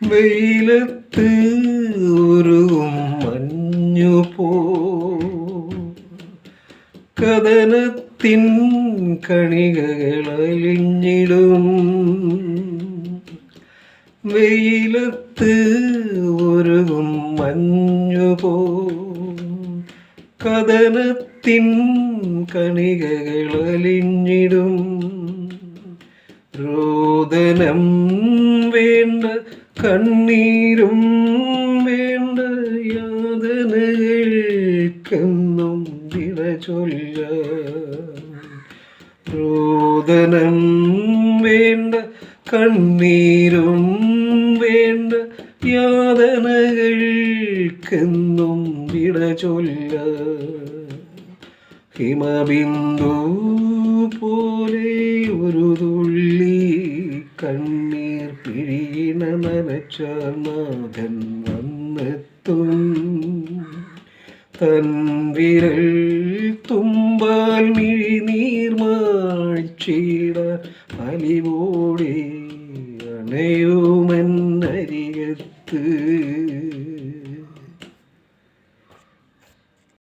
വെയിലത്ത് ഉരുകും മഞ്ഞു പോ കഥനത്തിൻ കണികകളലിഞ്ഞിടും. വെയിലത്ത് ഉരുകും മഞ്ഞു പോ കഥനത്തിൻ കണികകളലിഞ്ഞിടും. രോദനം വേണ്ട, കണ്ണീരും വേണ്ട, യാതനകൾക്കെന്നും വിട ചൊല്ലാൻ. രോദനം വേണ്ട, കണ്ണീരും വേണ്ട, യാതനകൾക്കെന്നും വിട ചൊല്ലാൻ. ഹിമബിന്ദു പോലെ ഒരു തുള്ളി കണ്ണീർ പിഴിയണ നനച്ചാൽ നാഥൻ വന്നെത്തും. തൻ വിരൽ തുമ്പാൽ മിഴിനീർ മായ്ച്ചിടാൻ അലിവോടെ അണയുമെന്നരികത്ത്.